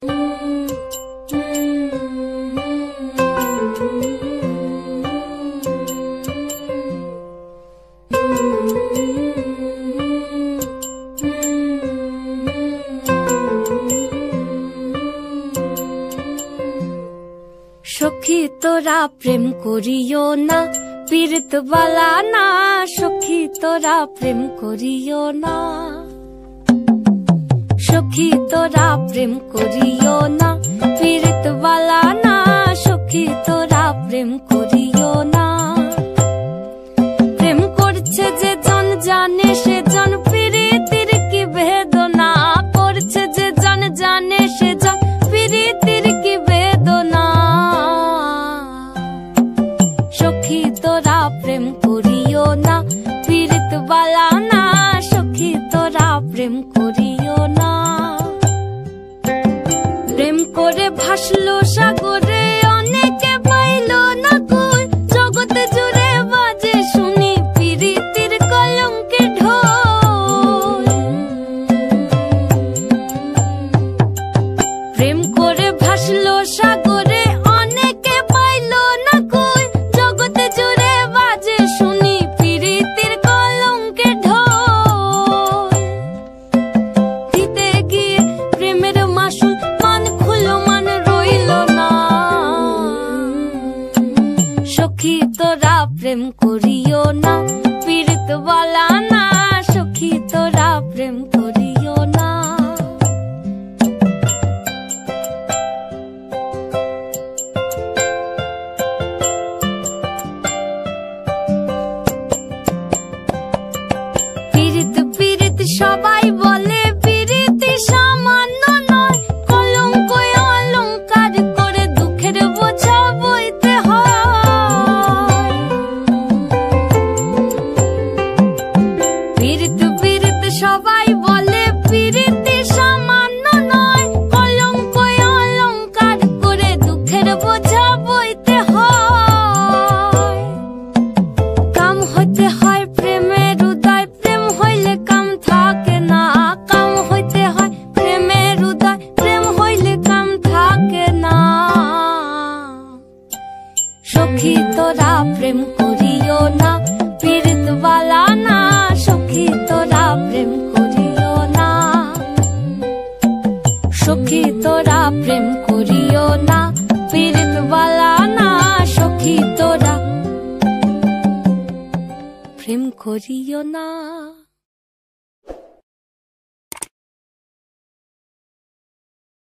সখী তোরা প্রেম করিও না, পীড়িত বালা না। সখী তোরা প্রেম করিও না, সখী তোরা প্রেম করিও না, পীড়িত বালা না। সখী তোরা প্রেম করিও না। প্রেম করছে যে জন জানে সে জন, পীড়িতির কি বেদনা করছে যে জন জানে সে জন, পীড়িতির কি বেদনা। সখী তোরা প্রেম করিও না, পীড়িত বালা না। সখী তোরা প্রেম করিও না। প্রেম করে ভাসলো সাগরে, অনেকে পাইল না কই। জগতে জুড়ে বাজে শুনি পীড়িতির কলঙ্কের ঢোল। প্রেম করে ভাসলো সাগরে, অনেকে পাইল না কই। জগতে জুড়ে বাজে শুনি পীড়িতির কলঙ্কের ঢোল। দিতে গিয়ে প্রেমের মাসুল মান খুলো মান রইল না। সখী তোরা প্রেম করিও না, পীড়িত বালা না। সখী তোরা প্রেম করিও না। পীড়িত পীড়িত সবাই বলে, পীড়িতি সামান্য নয়। কলঙ্ক অলঙ্কার করে দুঃখের বোঝা বইতে হয়। পীড়িত পীড়িত সবাই বলে, পীড়িতি সামান্য নয়। কলঙ্ক অলঙ্কার করে দুঃখের বোঝা বইতে হয়। কাম হইতে হয় প্রেমের উদয়, প্রেম হইলে কাম থাকে না। কাম হইতে হয় প্রেমের উদয়, প্রেম হইলে কাম থাকে না। সখী তোরা প্রেম করিও না, পীড়িত বালা না। সখী তোরা প্রেম করিও না। সখী তোরা প্রেম করিও না, পীড়িত বালা না। সখী তোরা প্রেম করিও না।